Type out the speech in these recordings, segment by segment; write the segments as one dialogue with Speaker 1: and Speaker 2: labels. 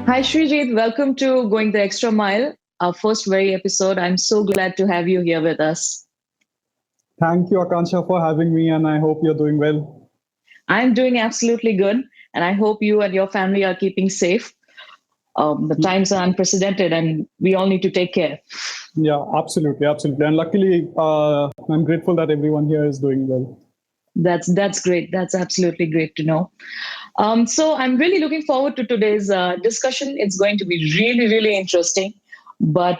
Speaker 1: Hi, Shreejit. Welcome to Going the Extra Mile, our first very episode. I'm so glad to have you here with us.
Speaker 2: Thank you, Akanksha, for having me, and I hope you're doing well.
Speaker 1: I'm doing absolutely good, and I hope you and your family are keeping safe. The times are unprecedented, and we all need to take care.
Speaker 2: Yeah, absolutely, absolutely. And luckily, I'm grateful that everyone here is doing well.
Speaker 1: That's great. That's absolutely great to know. So I'm really looking forward to today's discussion. It's going to be really, really interesting. But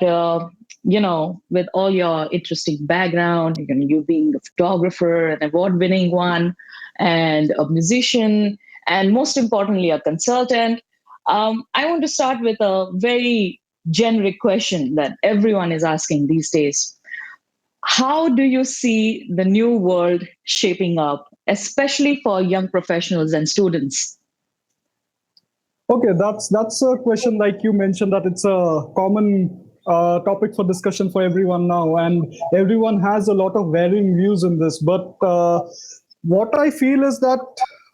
Speaker 1: with all your interesting background, you being a photographer, an award-winning one, and a musician, and most importantly, a consultant. I want to start with a very generic question that everyone is asking these days. How do you see the new world shaping up, especially for young professionals and students?
Speaker 2: Okay, that's a question like you mentioned that it's a common topic for discussion for everyone now, and everyone has a lot of varying views in this. But what I feel is that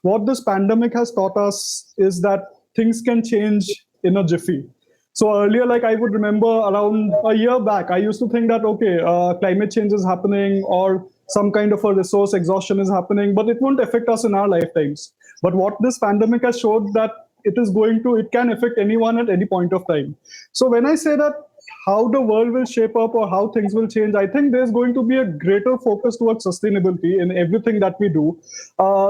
Speaker 2: what this pandemic has taught us is that things can change in a jiffy. So earlier, like I would remember around a year back, I used to think that okay, climate change is happening or some kind of a resource exhaustion is happening, but it won't affect us in our lifetimes. But what this pandemic has showed that it can affect anyone at any point of time. So when I say that how the world will shape up or how things will change, I think there's going to be a greater focus towards sustainability in everything that we do,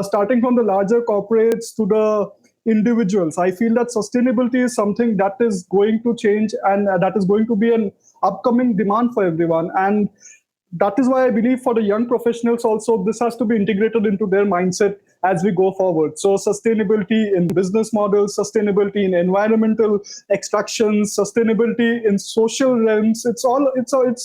Speaker 2: starting from the larger corporates to the individuals. I feel that sustainability is something that is going to change, and that is going to be an upcoming demand for everyone. And that is why I believe for the young professionals also, this has to be integrated into their mindset as we go forward. So sustainability in business models, sustainability in environmental extractions, sustainability in social realms.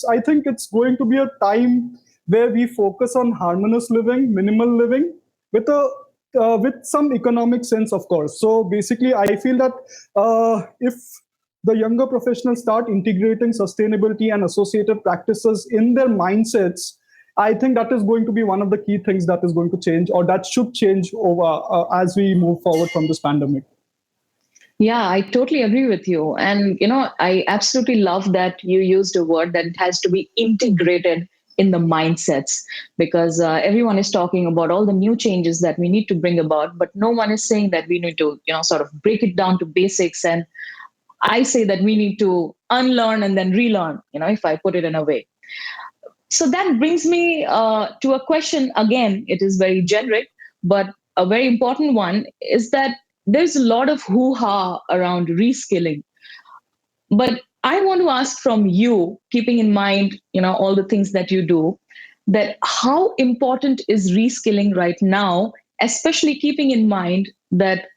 Speaker 2: I think it's going to be a time where we focus on harmonious living, minimal living, with a with some economic sense, of course. So basically, I feel that if the younger professionals start integrating sustainability and associated practices in their mindsets, I think that is going to be one of the key things that is going to change, or that should change over as we move forward from this pandemic.
Speaker 1: Yeah, I totally agree with you. And, I absolutely love that you used a word that it has to be integrated in the mindsets because everyone is talking about all the new changes that we need to bring about, but no one is saying that we need to, sort of break it down to basics. And I say that we need to unlearn and then relearn, if I put it in a way. So that brings me to a question. Again, it is very generic, but a very important one is that there's a lot of hoo-ha around reskilling. But I want to ask from you, keeping in mind, all the things that you do, that how important is reskilling right now, especially keeping in mind that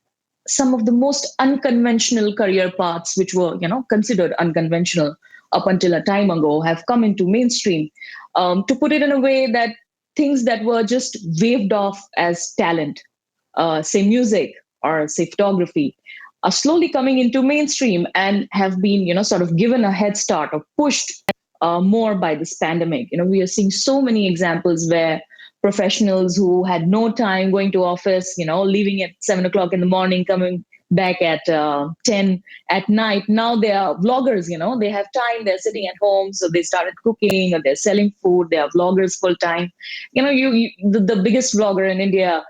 Speaker 1: some of the most unconventional career paths, which were considered unconventional up until a time ago, have come into mainstream. To put it in a way, that things that were just waved off as talent, say music or say photography, are slowly coming into mainstream and have been sort of given a head start or pushed more by this pandemic. We are seeing so many examples where professionals who had no time going to office, leaving at 7 o'clock in the morning, coming back at 10 at night. Now they are vloggers, they have time, they're sitting at home. So they started cooking or they're selling food. They are vloggers full time. The biggest vlogger in India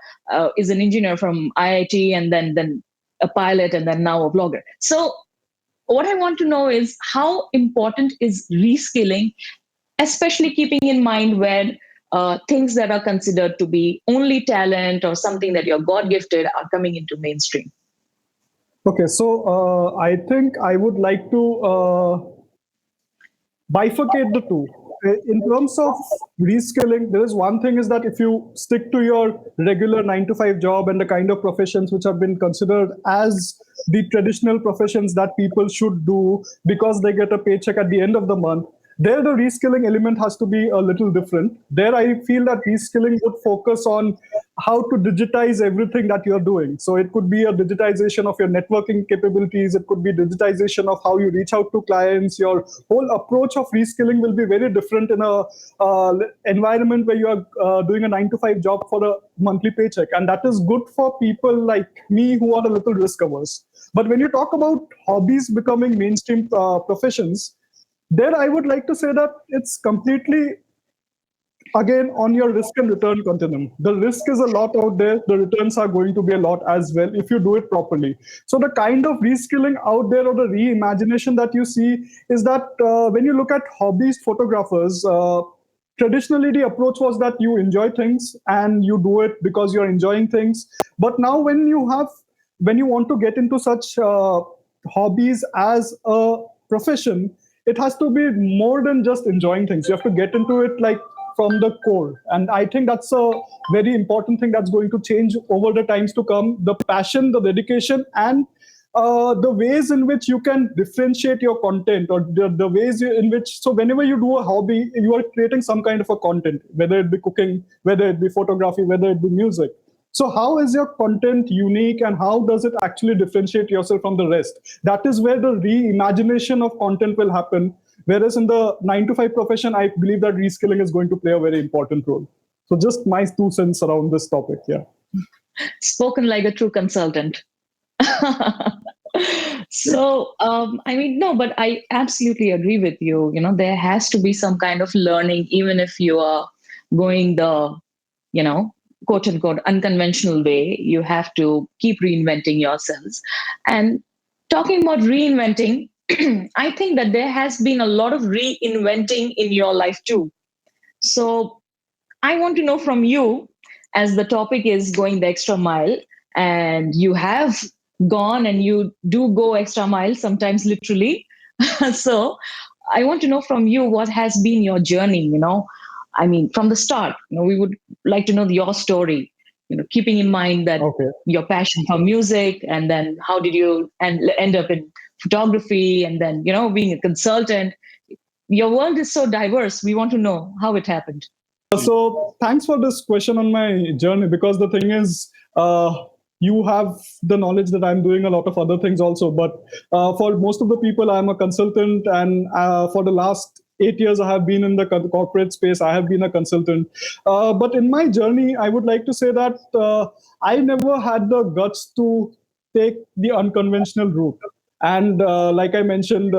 Speaker 1: is an engineer from IIT and then a pilot and then now a vlogger. So what I want to know is how important is reskilling, especially keeping in mind when things that are considered to be only talent or something that you're God gifted are coming into mainstream.
Speaker 2: Okay, so I think I would like to bifurcate the two. In terms of reskilling, there is one thing is that if you stick to your regular 9 to 5 job and the kind of professions which have been considered as the traditional professions that people should do because they get a paycheck at the end of the month, There the reskilling element has to be a little different. There I feel that reskilling would focus on how to digitize everything that you're doing. So it could be a digitization of your networking capabilities, it could be digitization of how you reach out to clients. Your whole approach of reskilling will be very different in a environment where you are doing a 9 to 5 job for a monthly paycheck, and that is good for people like me who are a little risk averse. But when you talk about hobbies becoming mainstream professions, there I would like to say that it's completely again on your risk and return continuum. The risk is a lot out there, the returns are going to be a lot as well if you do it properly. So the kind of reskilling out there or the reimagination that you see is that when you look at hobbyist photographers, traditionally the approach was that you enjoy things and you do it because you're enjoying things. But now when you want to get into such hobbies as a profession, it has to be more than just enjoying things. You have to get into it like from the core, and I think that's a very important thing that's going to change over the times to come. The passion, the dedication, and the ways in which you can differentiate your content, or the ways in which, so whenever you do a hobby, you are creating some kind of a content, whether it be cooking, whether it be photography, whether it be music. So how is your content unique, and how does it actually differentiate yourself from the rest? That is where the reimagination of content will happen. Whereas in the 9 to 5 profession, I believe that reskilling is going to play a very important role. So just my 2 cents around this topic. Yeah.
Speaker 1: Spoken like a true consultant. So, I mean, no, but I absolutely agree with you. You know, there has to be some kind of learning, even if you are going the, you know, quote unquote unconventional way. You have to keep reinventing yourselves. And talking about reinventing, I think that there has been a lot of reinventing in your life too. So, I want to know from you, as the topic is going the extra mile, and you have gone and you do go extra mile, sometimes literally. So I want to know from you what has been your journey, you know. I mean, from the start, you know, we would like to know your story, you know, keeping in mind that
Speaker 2: Okay.
Speaker 1: your passion for music, and then how did you end up in photography, and then, you know, being a consultant. Your world is so diverse. We want to know how it happened.
Speaker 2: So thanks for this question on my journey, because the thing is, you have the knowledge that I'm doing a lot of other things also. But for most of the people, I'm a consultant, and for the last 8 years, I have been in the corporate space. I have been a consultant. But in my journey, I would like to say that I never had the guts to take the unconventional route. And like I mentioned,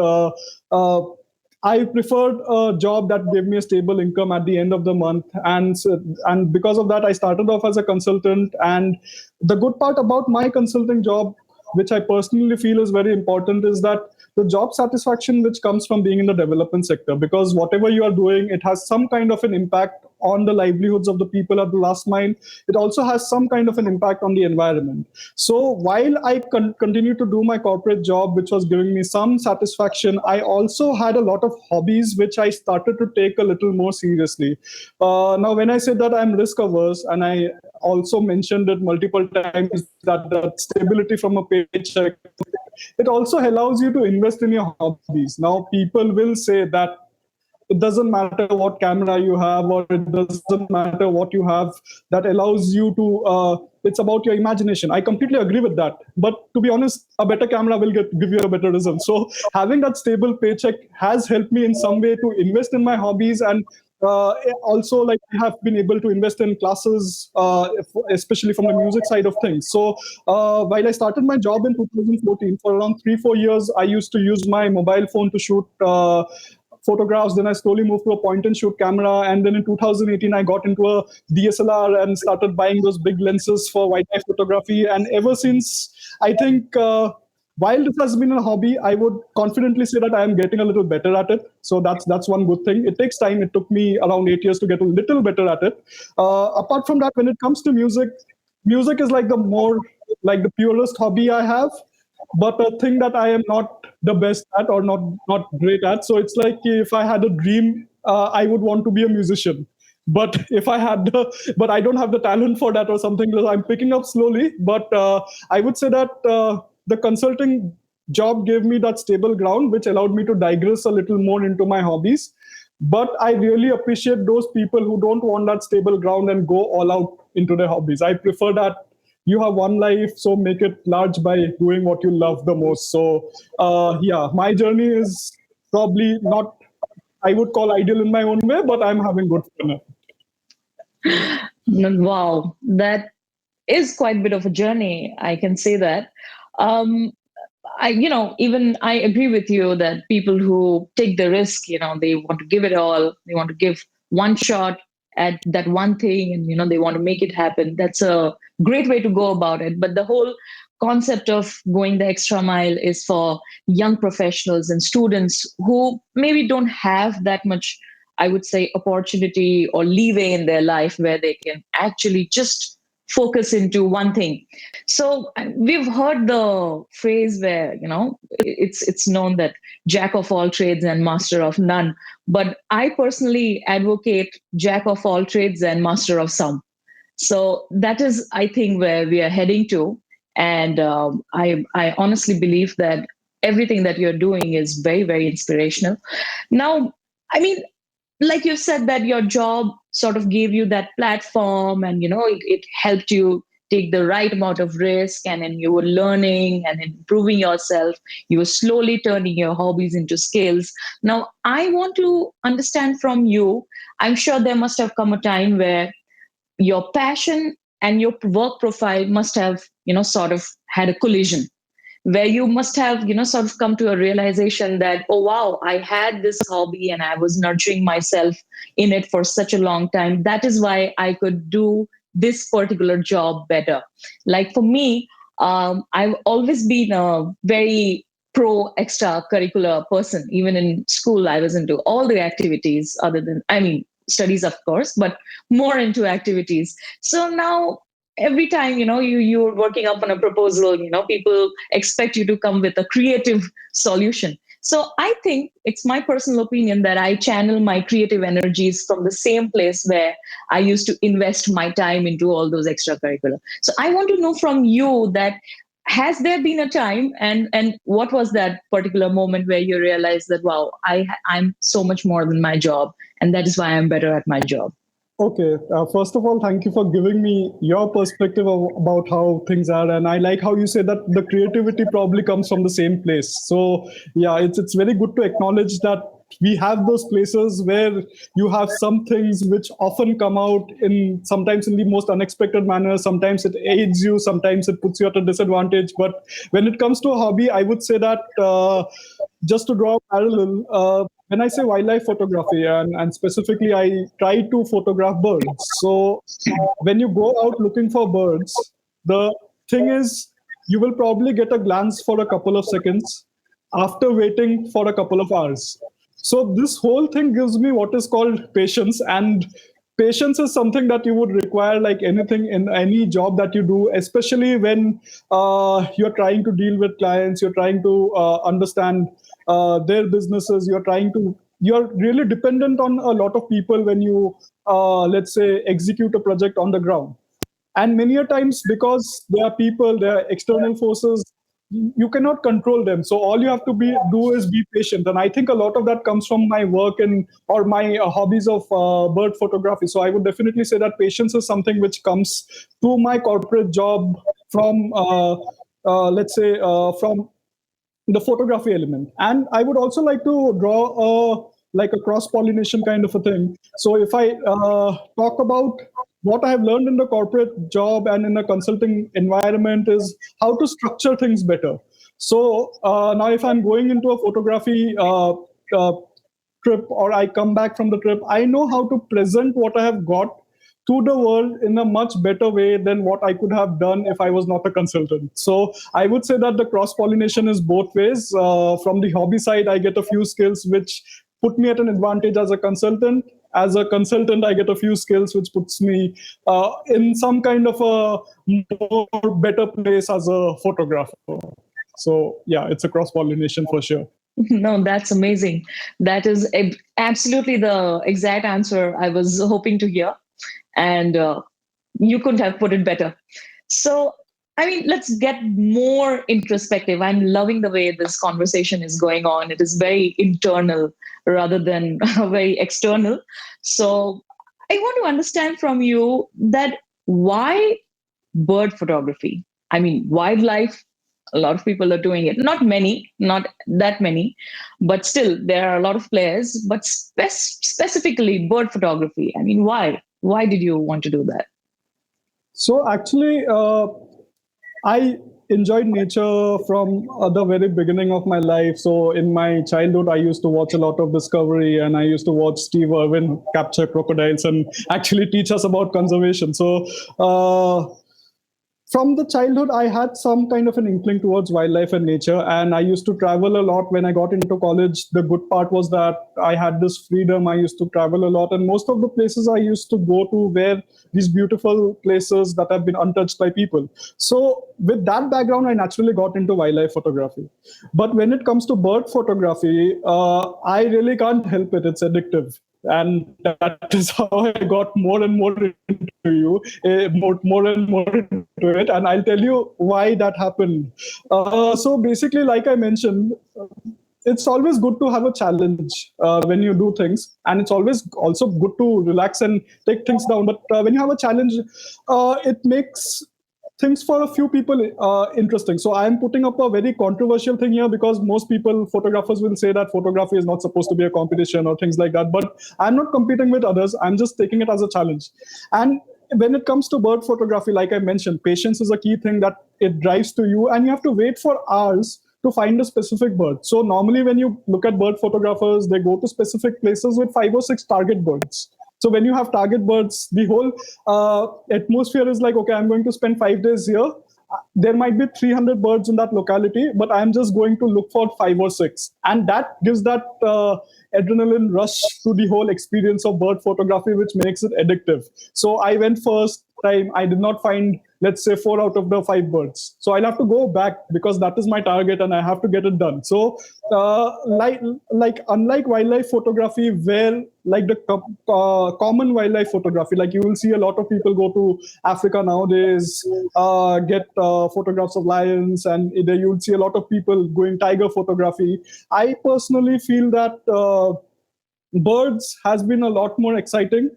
Speaker 2: I preferred a job that gave me a stable income at the end of the month, and because of that, I started off as a consultant. And the good part about my consulting job, which I personally feel is very important, is that the job satisfaction which comes from being in the development sector, because whatever you are doing, it has some kind of an impact on the livelihoods of the people at the last mile. It also has some kind of an impact on the environment. So while I continue to do my corporate job, which was giving me some satisfaction, I also had a lot of hobbies which I started to take a little more seriously. Now, when I say that I'm risk averse, and I also mentioned it multiple times, that the stability from a paycheck, it also allows you to invest in your hobbies. Now, people will say that it doesn't matter what camera you have, or it doesn't matter what you have that allows you to it's about your imagination. I completely agree with that, but to be honest, a better camera will give you a better result. So having that stable paycheck has helped me in some way to invest in my hobbies. And also, like, I have been able to invest in classes, especially from the music side of things. So while I started my job in 2014, for around 3 4 years I used to use my mobile phone to shoot photographs. Then I slowly moved to a point and shoot camera. And then in 2018, I got into a DSLR and started buying those big lenses for wildlife photography. And ever since, I think, while this has been a hobby, I would confidently say that I am getting a little better at it. So that's one good thing. It takes time. It took me around 8 years to get a little better at it. Apart from that, when it comes to music, music is like the purest hobby I have, but a thing that I am not the best at, or not great at. So it's like, if I had a dream, I would want to be a musician. But if I had but I don't have the talent for that or something. So I'm picking up slowly. But I would say that the consulting job gave me that stable ground, which allowed me to digress a little more into my hobbies. But I really appreciate those people who don't want that stable ground and go all out into their hobbies. I prefer that you have one life, so make it large by doing what you love the most. So, yeah, my journey is probably not, I would call ideal in my own way, but I'm having good fun.
Speaker 1: Wow, that is quite a bit of a journey. I can say that. Um, even I agree with you that people who take the risk, they want to give it all. They want to give one shot at that one thing, and they want to make it happen. That's a great way to go about it. But the whole concept of going the extra mile is for young professionals and students who maybe don't have that much, I would say, opportunity or leeway in their life where they can actually just focus into one thing. So we've heard the phrase where it's known that jack of all trades and master of none. But I personally advocate jack of all trades and master of some. So that is, I think, where we are heading to. And I honestly believe that everything that you're doing is very, very inspirational. Now, I mean, like you said, that your job sort of gave you that platform, and it helped you take the right amount of risk, and then you were learning and improving yourself. You were slowly turning your hobbies into skills. Now I want to understand from you, I'm sure there must have come a time where your passion and your work profile must have sort of had a collision, where you must have sort of come to a realization that, oh wow, I had this hobby and I was nurturing myself in it for such a long time. That is why I could do this particular job better. Like for me, I've always been a very pro extracurricular person. Even in school, I was into all the activities, other than, I mean, studies of course, but more into activities. So now every time you're working up on a proposal, people expect you to come with a creative solution. So I think it's my personal opinion that I channel my creative energies from the same place where I used to invest my time into all those extracurricular. So I want to know from you that, has there been a time, and what was that particular moment where you realized that, wow, I'm so much more than my job, and that is why I'm better at my job.
Speaker 2: Okay, first of all, thank you for giving me your perspective about how things are, and I like how you say that the creativity probably comes from the same place. So yeah, it's very good to acknowledge that we have those places where you have some things which often come out in sometimes in the most unexpected manner. Sometimes it aids you, sometimes it puts you at a disadvantage. But when it comes to a hobby, I would say that just to draw a parallel, when I say wildlife photography, and specifically I try to photograph birds. So when you go out looking for birds, the thing is, you will probably get a glance for a couple of seconds after waiting for a couple of hours. So this whole thing gives me what is called patience, and patience is something that you would require like anything in any job that you do, especially when you're trying to deal with clients, you're trying to understand their businesses, you're really dependent on a lot of people when you let's say execute a project on the ground. And many a times, because there are people, there are external forces, you cannot control them. So all you have to do is be patient. And I think a lot of that comes from my work and or my hobbies of bird photography. So I would definitely say that patience is something which comes to my corporate job from let's say from the photography element. And I would also like to draw a like a cross pollination kind of a thing. So if I talk about what I have learned in the corporate job and in a consulting environment is how to structure things better. So now if I'm going into a photography uh, trip, or I come back from the trip, I know how to present what I have got to the world in a much better way than what I could have done if I was not a consultant. So I would say that the cross pollination is both ways. From the hobby side, I get a few skills which put me at an advantage as a consultant. As a consultant, I get a few skills which puts me in some kind of a more better place as a photographer. So yeah, it's a cross pollination for sure.
Speaker 1: No, that's amazing. That is absolutely the exact answer I was hoping to hear. And you couldn't have put it better. So I mean, let's get more introspective. I'm loving the way this conversation is going on. It is very internal rather than very external. So I want to understand from you that why bird photography? I mean, wildlife, a lot of people are doing it. Not many, not that many, but still, there are a lot of players. But specifically, bird photography. I mean, why? Why did you want to do that?
Speaker 2: So actually, I enjoyed nature from the very beginning of my life. So in my childhood, I used to watch a lot of Discovery, and I used to watch Steve Irwin capture crocodiles and actually teach us about conservation. So from the childhood, I had some kind of an inkling towards wildlife and nature, and I used to travel a lot. When I got into college, the good part was that I had this freedom. I used to travel a lot, and most of the places I used to go to were these beautiful places that have been untouched by people. So with that background, I naturally got into wildlife photography. But when it comes to bird photography, I really can't help it. It's addictive, and that is how I got more and more into more and more into it. And I'll tell you why that happened. So basically, like I mentioned, it's always good to have a challenge when you do things, and it's always also good to relax and take things down. But when you have a challenge, it makes things for a few people interesting. So I am putting up a very controversial thing here, because most people, photographers, will say that photography is not supposed to be a competition or things like that. But I'm not competing with others. I'm just taking it as a challenge. And when it comes to bird photography, like I mentioned, patience is a key thing that it drives to you, and you have to wait for hours to find a specific bird. So normally when you look at bird photographers, they go to specific places with 5 or 6 target birds. So when you have target birds, the whole atmosphere is like, okay, I'm going to spend 5 days here. There might be 300 birds in that locality, but I'm just going to look for 5 or 6. And that gives that adrenaline rush to the whole experience of bird photography, which makes it addictive. So I went first time, I did not find, let's say, 4 out of the 5 birds. So I'll have to go back because that is my target and I have to get it done. So like unlike wildlife photography, where like the common wildlife photography, like you will see a lot of people go to Africa nowadays, get photographs of lions, and there you will see a lot of people going tiger photography. I personally feel that birds has been a lot more exciting,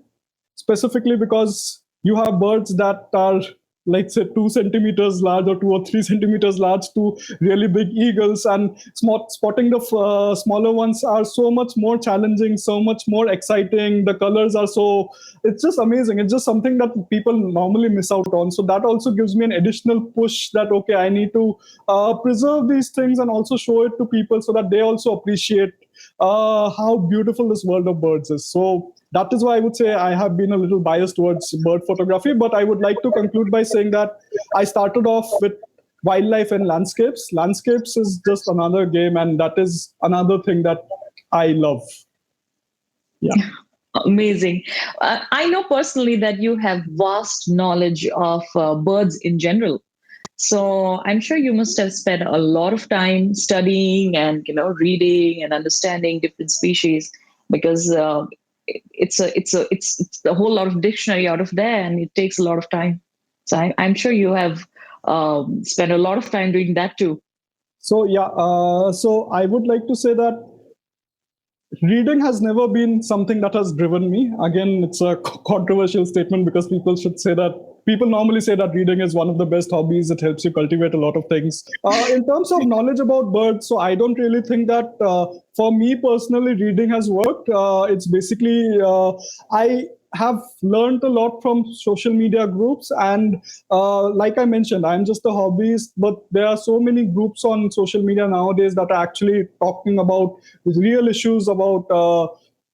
Speaker 2: specifically because you have birds that are, like, say, 2 centimeters large or 2 or 3 centimeters large to really big eagles, and spotting the smaller ones are so much more challenging, so much more exciting. The colors are so, it's just amazing. It's just something that people normally miss out on. So that also gives me an additional push that, okay, I need to preserve these things and also show it to people so that they also appreciate how beautiful this world of birds is. So that is why I would say I have been a little biased towards bird photography. But I would like to conclude by saying that I started off with wildlife and landscapes. Landscapes is just another game, and that is another thing that I love. Yeah.
Speaker 1: Amazing. I know personally that you have vast knowledge of birds in general. So I'm sure you must have spent a lot of time studying and reading and understanding different species, because it's a whole lot of dictionary out of there, and it takes a lot of time. So I'm sure you have spent a lot of time doing that too.
Speaker 2: So yeah, so I would like to say that reading has never been something that has driven me. Again, it's a controversial statement, because people normally say that reading is one of the best hobbies. It helps you cultivate a lot of things. In terms of knowledge about birds, so I don't really think that for me personally, reading has worked. It's basically, I have learned a lot from social media groups, and like I mentioned, I'm just a hobbyist, but there are so many groups on social media nowadays that are actually talking about real issues about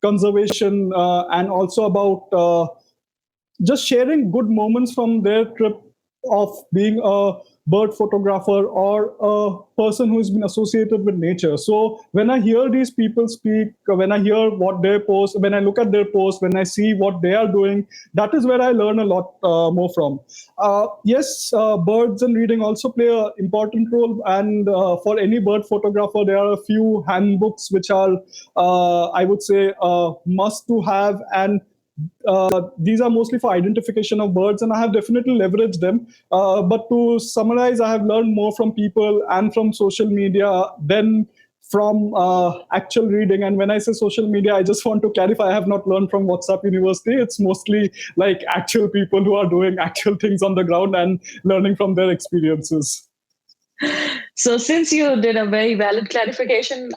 Speaker 2: conservation, and also about just sharing good moments from their trip of being a bird photographer or a person who's been associated with nature. So when I hear these people speak, when I hear what they post, when I look at their posts, when I see what they are doing, that is where I learn a lot more from. Yes, birds and reading also play an important role. And for any bird photographer, there are a few handbooks which are, I would say, must to have. And these are mostly for identification of birds, and I have definitely leveraged them. But to summarize, I have learned more from people and from social media than from actual reading. And when I say social media, I just want to clarify, I have not learned from WhatsApp University. It's mostly like actual people who are doing actual things on the ground and learning from their experiences.
Speaker 1: So, since you did a very valid clarification,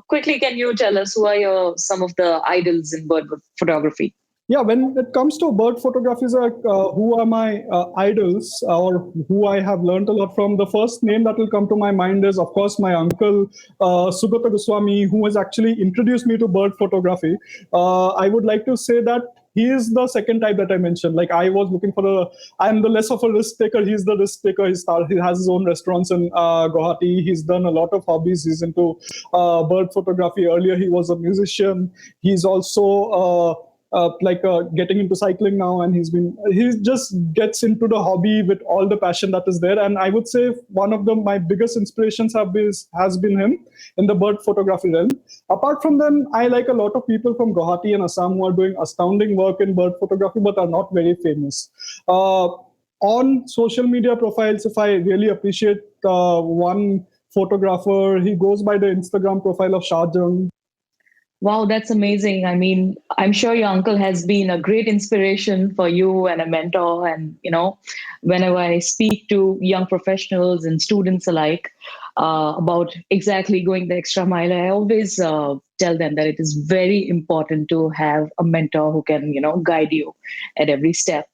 Speaker 1: quickly can you tell us who are some of the idols in bird photography?
Speaker 2: Yeah, when it comes to bird photographies, who are my idols or who I have learned a lot from, the first name that will come to my mind is, of course, my uncle, Sugata Goswami, who has actually introduced me to bird photography. I would like to say that he is the second type that I mentioned. Like, I was looking for I'm the less of a risk taker. He's the risk taker. He has his own restaurants in Guwahati. He's done a lot of hobbies. He's into bird photography. Earlier, he was a musician. He's also getting into cycling now, and he just gets into the hobby with all the passion that is there. And I would say one of my biggest inspirations has been him in the bird photography realm. Apart from them, I like a lot of people from Guwahati and Assam who are doing astounding work in bird photography but are not very famous. On social media profiles, if I really appreciate one photographer, he goes by the Instagram profile of Shahjang.
Speaker 1: Wow, that's amazing. I mean, I'm sure your uncle has been a great inspiration for you and a mentor. And, whenever I speak to young professionals and students alike about exactly going the extra mile, I always tell them that it is very important to have a mentor who can, guide you at every step.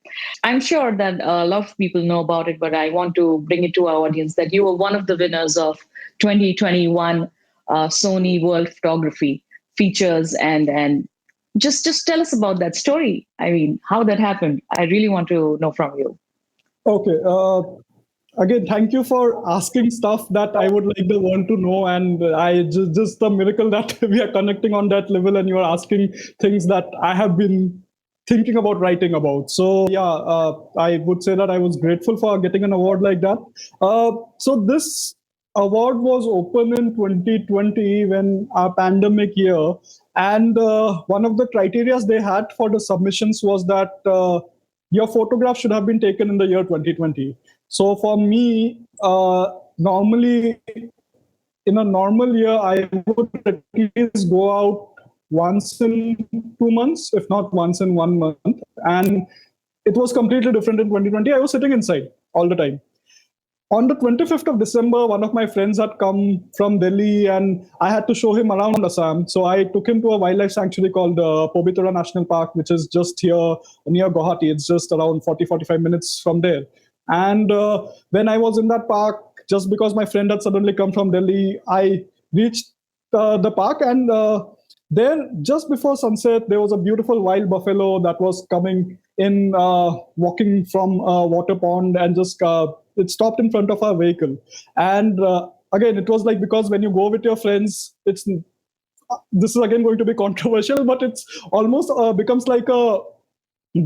Speaker 1: I'm sure that a lot of people know about it, but I want to bring it to our audience that you were one of the winners of 2021 Sony World Photography features, and just tell us about that story. I mean, how that happened. I really want to know from you.
Speaker 2: Okay. Again, thank you for asking stuff that I would like the world to know, and I just the miracle that we are connecting on that level, and you are asking things that I have been thinking about writing about. So yeah, I would say that I was grateful for getting an award like that. So this award was open in 2020 when our pandemic year, and one of the criteria they had for the submissions was that your photograph should have been taken in the year 2020. So for me, normally in a normal year, I would at least go out once in 2 months, if not once in 1 month. And it was completely different in 2020. I was sitting inside all the time. On the 25th of December, one of my friends had come from Delhi and I had to show him around Assam. So I took him to a wildlife sanctuary called Pobitara National Park, which is just here near Guwahati. It's just around 40-45 minutes from there. And when I was in that park, just because my friend had suddenly come from Delhi, I reached the park, and there, just before sunset, there was a beautiful wild buffalo that was coming in, walking from a water pond, and just it stopped in front of our vehicle. And again, it was like, because when you go with your friends, it's this is again going to be controversial, but it's almost becomes like a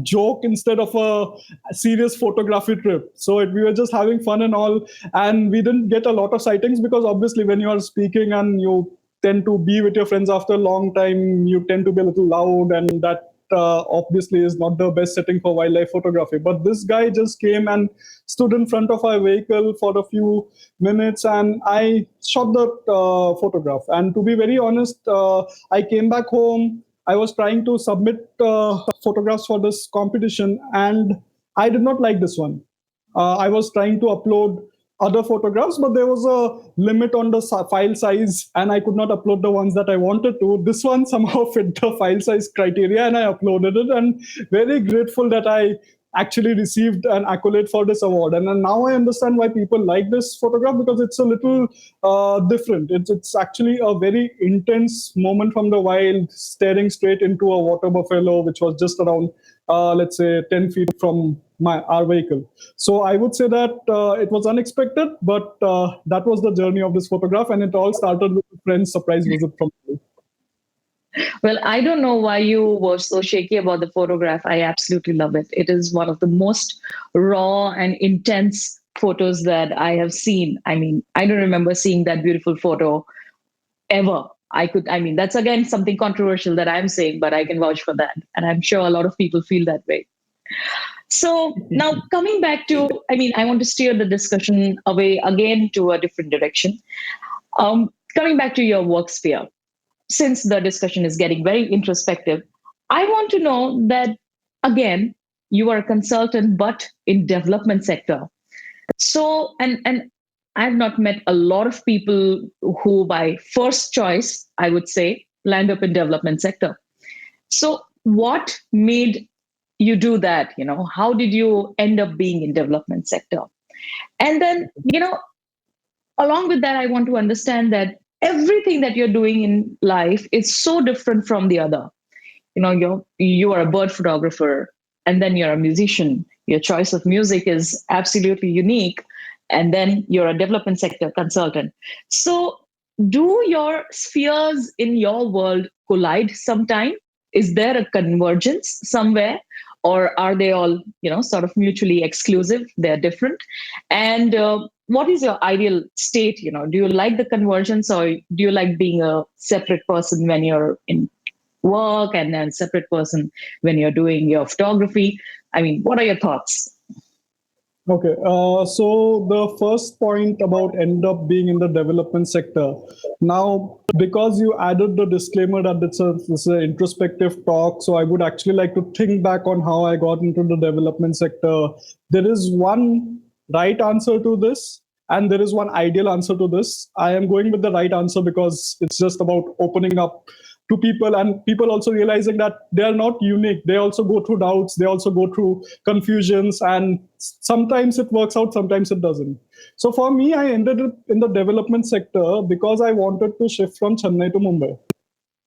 Speaker 2: joke instead of a serious photography trip. So we were just having fun and all, and we didn't get a lot of sightings because obviously when you are speaking and you tend to be with your friends after a long time, you tend to be a little loud, and that obviously is not the best setting for wildlife photography. But this guy just came and stood in front of our vehicle for a few minutes, and I shot the photograph. And to be very honest, I came back home. I was trying to submit photographs for this competition, and I did not like this one. I was trying to upload other photographs, but there was a limit on the file size, and I could not upload the ones that I wanted to. This one somehow fit the file size criteria, and I uploaded it. And very grateful that I actually received an accolade for this award. And then now I understand why people like this photograph, because it's a little different. It's actually a very intense moment from the wild, staring straight into a water buffalo, which was just around, let's say, 10 feet from our vehicle. So I would say that it was unexpected, but that was the journey of this photograph, and it all started with a friend's surprise visit from me.
Speaker 1: Well, I don't know why you were so shaky about the photograph. I absolutely love it. It is one of the most raw and intense photos that I have seen. I mean, I don't remember seeing that beautiful photo ever. I mean, that's again something controversial that I'm saying, but I can vouch for that. And I'm sure a lot of people feel that way. So now coming back to, I mean, I want to steer the discussion away again to a different direction. Coming back to your work sphere, since the discussion is getting very introspective, I want to know that again, you are a consultant, but in development sector. So, and I've not met a lot of people who, by first choice, I would say, land up in development sector. So, what made you do that? You know, how did you end up being in development sector? And then, along with that, I want to understand that everything that you're doing in life is so different from the other. You are a bird photographer, and then you're a musician. Your choice of music is absolutely unique, and then you're a development sector consultant. So do your spheres in your world collide sometime? Is there a convergence somewhere, or are they all sort of mutually exclusive? They're different. And what is your ideal state? Do you like the convergence, or do you like being a separate person when you're in work, and then separate person when you're doing your photography? I mean, what are your thoughts?
Speaker 2: Okay, so the first point about end up being in the development sector. Now, because you added the disclaimer that it's an introspective talk, so I would actually like to think back on how I got into the development sector. There is one right answer to this, and there is one ideal answer to this. I am going with the right answer because it's just about opening up to people, and people also realizing that they are not unique. They also go through doubts, they also go through confusions, and sometimes it works out, sometimes it doesn't. So for me, I ended up in the development sector because I wanted to shift from Chennai to Mumbai.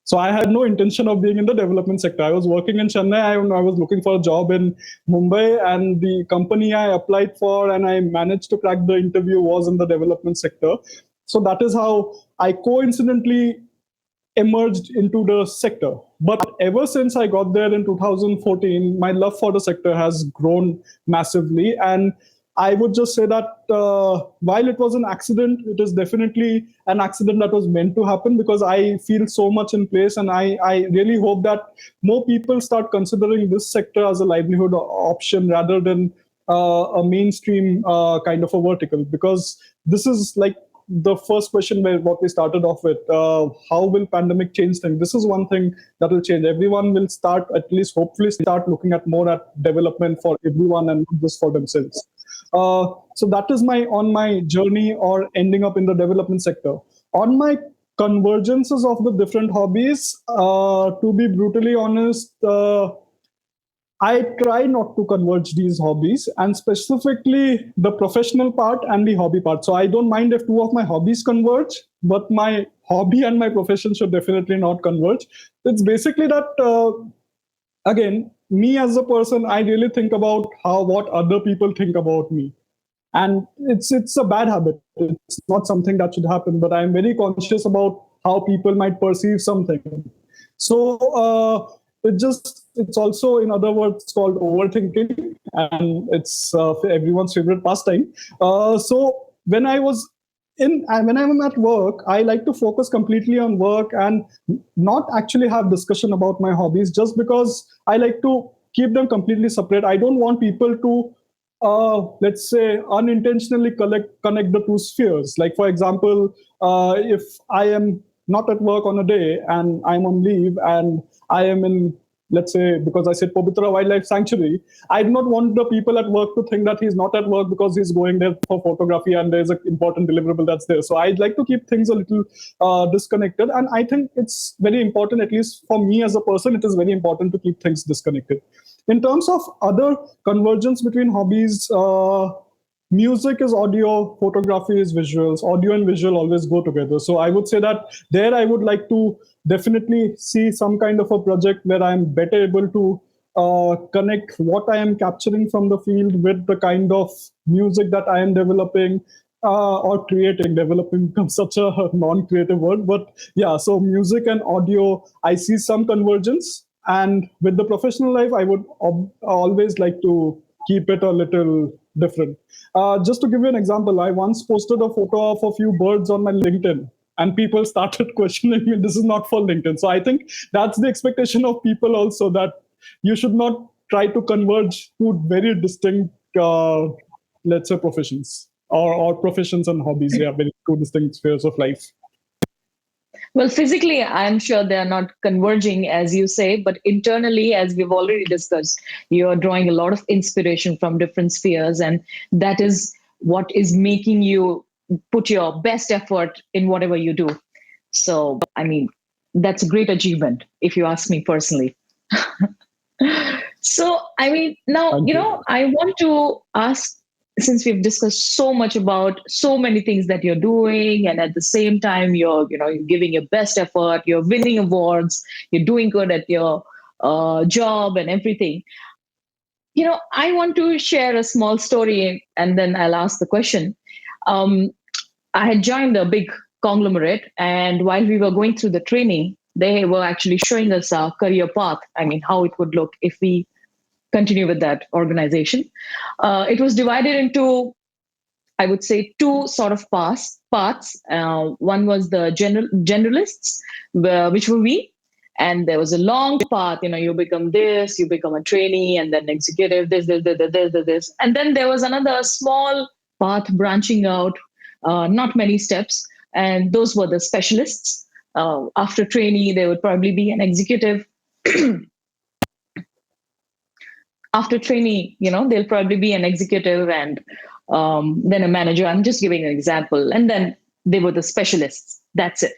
Speaker 2: So I had no intention of being in the development sector. I was working in Chennai. I was looking for a job in Mumbai, and the company I applied for and I managed to crack the interview was in the development sector. So that is how I coincidentally emerged into the sector. But ever since I got there in 2014, my love for the sector has grown massively. And I would just say that while it was an accident, it is definitely an accident that was meant to happen, because I feel so much in place. And I really hope that more people start considering this sector as a livelihood option rather than a mainstream kind of a vertical. Because this is like the first question where what we started off with, how will pandemic change things? This is one thing that will change. Everyone will start, at least hopefully, start looking at more at development for everyone and not just for themselves. So that is my journey or ending up in the development sector. On my convergences of the different hobbies, to be brutally honest, I try not to converge these hobbies, and specifically the professional part and the hobby part. So I don't mind if two of my hobbies converge, but my hobby and my profession should definitely not converge. It's basically that, again, me as a person, I really think about what other people think about me. And it's a bad habit. It's not something that should happen, but I'm very conscious about how people might perceive something. So it's also, in other words, called overthinking, and it's everyone's favorite pastime. So when I'm at work, I like to focus completely on work and not actually have discussion about my hobbies, just because I like to keep them completely separate. I don't want people to let's say, unintentionally connect the two spheres. Like, for example, if I am not at work on a day and I'm on leave and I am in, let's say, because I said Pavitra Wildlife Sanctuary, I do not want the people at work to think that he's not at work because he's going there for photography and there's an important deliverable that's there. So I'd like to keep things a little disconnected. And I think it's very important, at least for me as a person, it is very important to keep things disconnected. In terms of other convergence between hobbies, music is audio, photography is visuals. Audio and visual always go together. So I would say that there I would like to definitely see some kind of a project where I'm better able to connect what I am capturing from the field with the kind of music that I am developing. Or creating. Developing becomes such a non-creative word, but yeah. So music and audio, I see some convergence, and with the professional life, I would always like to keep it a little different. Just to give you an example, I once posted a photo of a few birds on my LinkedIn. and people started questioning me, this is not for LinkedIn. So I think that's the expectation of people also, that you should not try to converge two very distinct, let's say, professions, or professions and hobbies. Yeah, very two distinct spheres of life.
Speaker 1: Well, physically, I'm sure they are not converging, as you say, but internally, as we've already discussed, you're drawing a lot of inspiration from different spheres, and that is what is making you put your best effort in whatever you do. So, I mean, that's a great achievement, if you ask me personally. So, I mean, now,
Speaker 2: Thank you.
Speaker 1: I want to ask, since we've discussed so much about so many things that you're doing, and at the same time, you're giving your best effort, you're winning awards, you're doing good at your job and everything. I want to share a small story and then I'll ask the question. Um, I had joined a big conglomerate, and while we were going through the training, they were actually showing us our career path. I mean, how it would look if we continue with that organization. It was divided into, I would say, two sort of paths. One was the generalists, which were we, and there was a long path. You become this, you become a trainee, and then executive. This, and then there was another small path branching out, not many steps, and those were the specialists. After trainee, there would probably be an executive. After trainee, there'll probably be an executive and then a manager. I'm just giving an example. And then they were the specialists. That's it.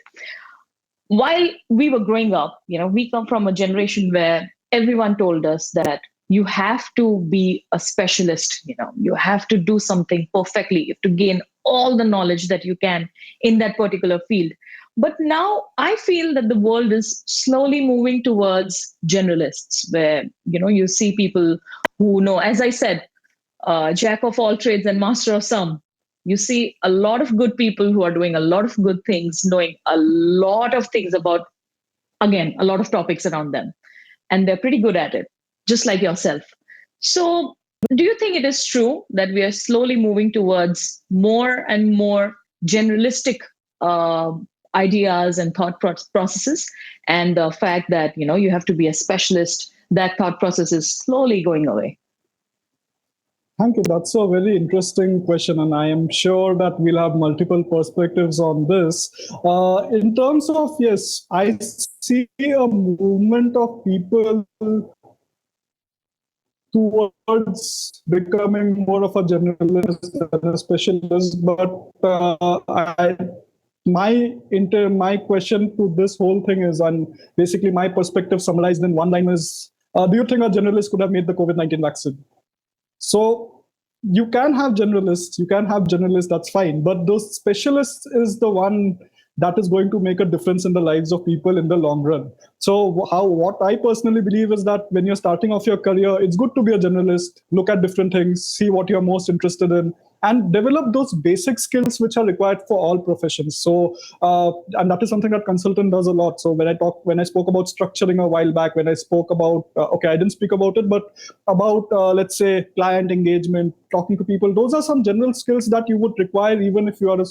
Speaker 1: While we were growing up, we come from a generation where everyone told us that you have to be a specialist, you have to do something perfectly, you have to gain all the knowledge that you can in that particular field. But now I feel that the world is slowly moving towards generalists, where you see people who know, as I said, jack of all trades and master of some. You see a lot of good people who are doing a lot of good things, knowing a lot of things about, again, a lot of topics around them, and they're pretty good at it, just like yourself. So, do you think it is true that we are slowly moving towards more and more generalistic uh, ideas and thought processes, and the fact that you have to be a specialist, that thought process is slowly going away?
Speaker 2: Thank you. That's a very interesting question, and I am sure that we'll have multiple perspectives on this. In terms of, yes, I see a movement of people towards becoming more of a generalist than a specialist. But my question to this whole thing is, and basically my perspective summarized in one line is, do you think a generalist could have made the COVID-19 vaccine? So you can have generalists, that's fine. But those specialists is the one that is going to make a difference in the lives of people in the long run. So what I personally believe is that when you're starting off your career, it's good to be a generalist, look at different things, see what you're most interested in, and develop those basic skills which are required for all professions. So and that is something that consultant does a lot. So when I spoke about structuring a while back, when I spoke about okay, I didn't speak about it, but about let's say client engagement, talking to people, those are some general skills that you would require even if you are a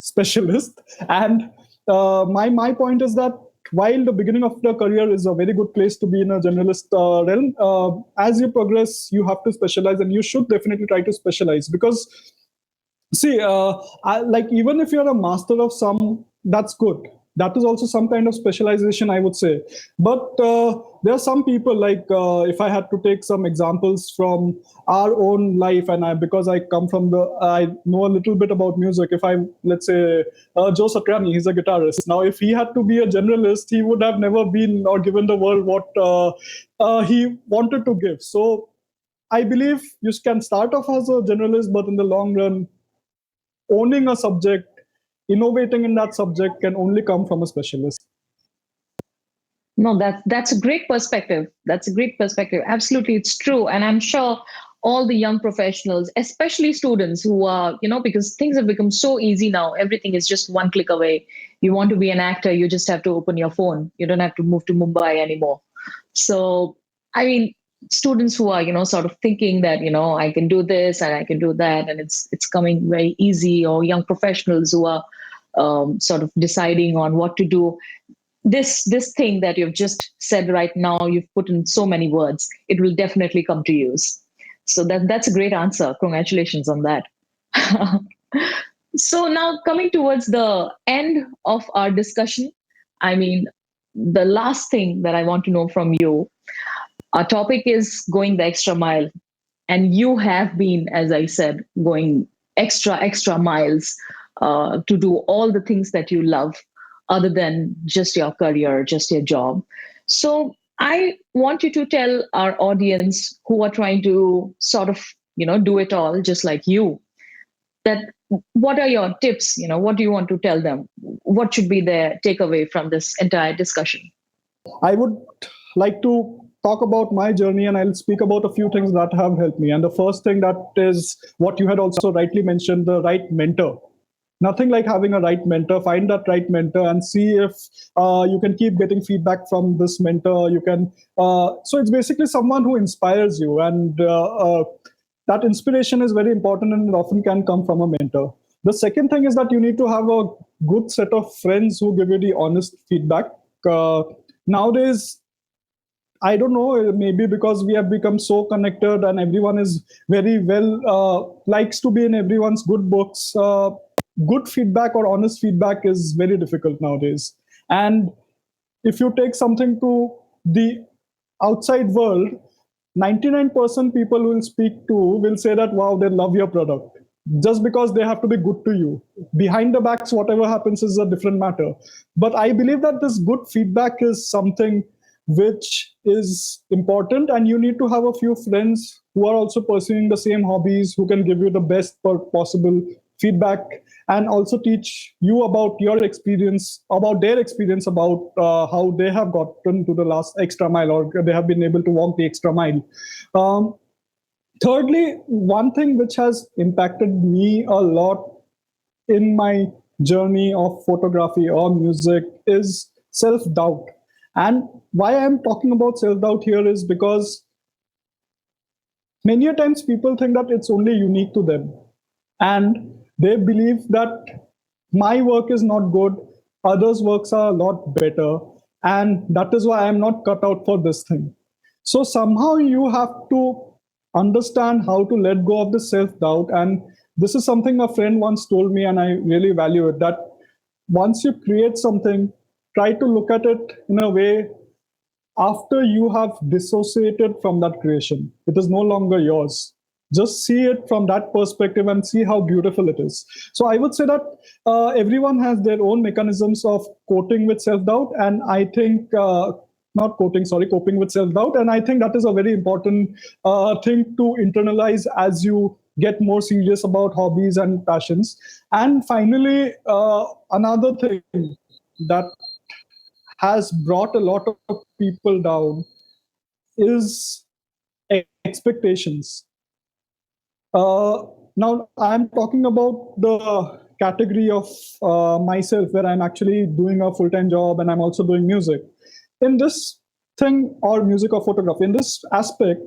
Speaker 2: specialist. And my point is that while the beginning of the career is a very good place to be in a generalist realm, as you progress, you have to specialize, and you should definitely try to specialize. Because see, like even if you're a master of some, that's good. That is also some kind of specialization, I would say. But there are some people, like if I had to take some examples from our own life, and because I come from I know a little bit about music. If I, let's say, Joe Satriani, he's a guitarist. Now, if he had to be a generalist, he would have never been or given the world what he wanted to give. So I believe you can start off as a generalist, but in the long run, owning a subject, innovating in that subject can only come from a specialist.
Speaker 1: No, that's a great perspective. That's a great perspective. Absolutely, it's true, and I'm sure all the young professionals, especially students who are, because things have become so easy now. Everything is just one click away. You want to be an actor, you just have to open your phone. You don't have to move to Mumbai anymore. So, I mean, students who are, sort of thinking that, I can do this and I can do that, and it's coming very easy, or young professionals who are sort of deciding on what to do, this thing that you've just said right now, you've put in so many words, it will definitely come to use. So that's a great answer. Congratulations on that. So now coming towards the end of our discussion, I mean, the last thing that I want to know from you, our topic is going the extra mile. And you have been, as I said, going extra miles to do all the things that you love other than just your career, just your job. So I want you to tell our audience who are trying to sort of, do it all just like you, that what are your tips? What do you want to tell them? What should be their takeaway from this entire discussion?
Speaker 2: I would like to talk about my journey, and I'll speak about a few things that have helped me. And the first thing that is what you had also rightly mentioned, the right mentor. Nothing like having a right mentor. Find that right mentor and see if you can keep getting feedback from this mentor. You can. So it's basically someone who inspires you, and that inspiration is very important, and it often can come from a mentor. The second thing is that you need to have a good set of friends who give you the honest feedback. Uh, Nowadays, I don't know, maybe because we have become so connected and everyone is very well, likes to be in everyone's good books. Good feedback or honest feedback is very difficult nowadays. And if you take something to the outside world, 99% people who will speak to will say that, wow, they love your product. Just because they have to be good to you. Behind the backs, whatever happens is a different matter. But I believe that this good feedback is something which is important, and you need to have a few friends who are also pursuing the same hobbies, who can give you the best possible feedback, and also teach you about your experience, about their experience, about how they have gotten to the last extra mile, or they have been able to walk the extra mile. um, Thirdly, one thing which has impacted me a lot in my journey of photography or music is self doubt. And why I'm talking about self doubt here is because many a times people think that it's only unique to them, and they believe that my work is not good, others' works are a lot better, and that is why I'm not cut out for this thing. So somehow you have to understand how to let go of the self doubt. And this is something a friend once told me, and I really value it, that once you create something, try to look at it in a way after you have dissociated from that creation. It is no longer yours. Just see it from that perspective and see how beautiful it is. So I would say that everyone has their own mechanisms of coping with self doubt, and I think not coping, sorry, coping with self doubt, and I think that is a very important thing to internalize as you get more serious about hobbies and passions. And finally, another thing that has brought a lot of people down is expectations. Now, I'm talking about the category of myself where I'm actually doing a full time job and I'm also doing music. In this thing, or music or photography, in this aspect,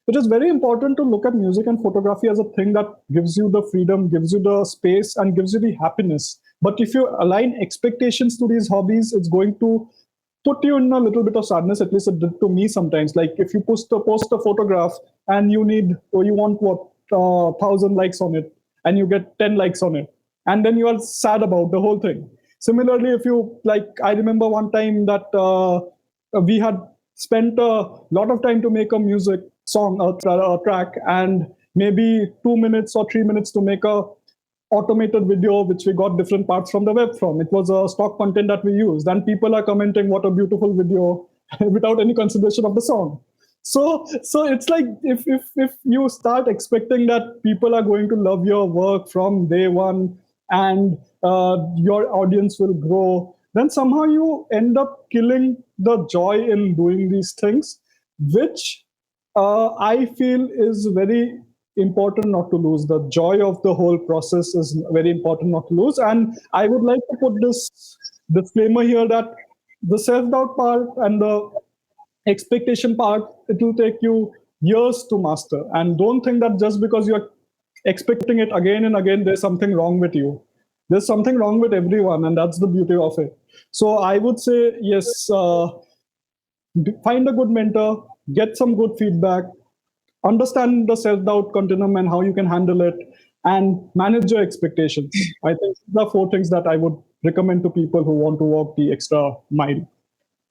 Speaker 2: it is very important to look at music and photography as a thing that gives you the freedom, gives you the space, and gives you the happiness. But if you align expectations to these hobbies, it's going to put you in a little bit of sadness. At least it did to me sometimes. Like if you post a photograph and you need, or you want what, 1,000 likes on it, and you get 10 likes on it, and then you are sad about the whole thing. Similarly, if you like, I remember one time that we had spent a lot of time to make a music song, a track, and maybe 2 minutes or 3 minutes to make a automated video which we got different parts from the web from. It was a stock content that we used, and people are commenting what a beautiful video without any consideration of the song. So it's like if you start expecting that people are going to love your work from day one, and your audience will grow, then somehow you end up killing the joy in doing these things, which I feel is very important not to lose. The joy of the whole process is very important not to lose. And I would like to put this disclaimer here that the self doubt part and the expectation part, it will take you years to master. And don't think that just because you're expecting it again and again, there's something wrong with you. There's something wrong with everyone, and that's the beauty of it. So I would say yes. Find a good mentor, get some good feedback, understand the self-doubt continuum and how you can handle it, and manage your expectations. I think the four things that I would recommend to people who want to walk the extra mile.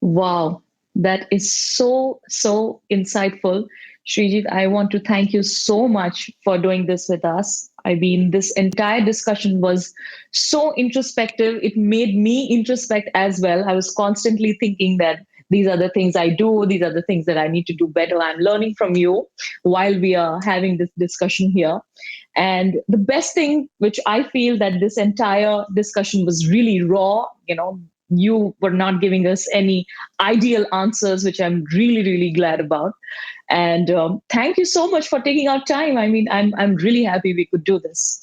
Speaker 1: Wow, that is so, so insightful. Srijit, I want to thank you so much for doing this with us. I mean, this entire discussion was so introspective. It made me introspect as well. I was constantly thinking that these are the things I do, these are the things that I need to do better. I'm learning from you while we are having this discussion here. And the best thing, which I feel that this entire discussion was really raw, you were not giving us any ideal answers, which I'm really, really glad about. And thank you so much for taking our time. I mean, I'm really happy we could do this.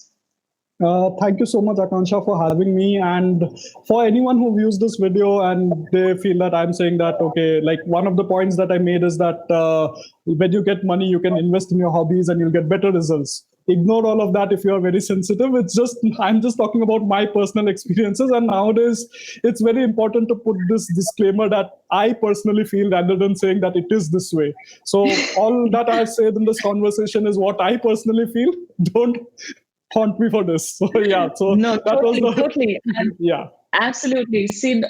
Speaker 2: Thank you so much, Akanksha, for having me. And for anyone who views this video and they feel that I'm saying that, okay, like one of the points that I made is that when you get money, you can invest in your hobbies and you'll get better results. Ignore all of that if you are very sensitive. It's just, I'm just talking about my personal experiences. And nowadays, it's very important to put this disclaimer that I personally feel rather than saying that it is this way. So all that I said in this conversation is what I personally feel. Don't haunt me for this. So yeah, so
Speaker 1: No,
Speaker 2: that was
Speaker 1: totally,
Speaker 2: the
Speaker 1: totally.
Speaker 2: yeah.
Speaker 1: Absolutely. See,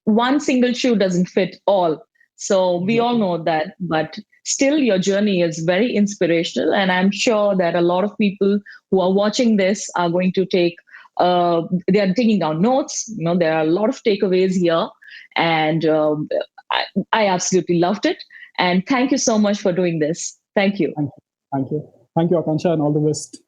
Speaker 1: one single shoe doesn't fit all. So we all
Speaker 2: Exactly.
Speaker 1: know that, but still, your journey is very inspirational. And I'm sure that a lot of people who are watching this are going to they are taking down notes. There are a lot of takeaways here. And I, I absolutely loved it. And thank you so much for doing this. Thank you.
Speaker 2: Thank you. Thank you. Thank you, Akansha, and all the best.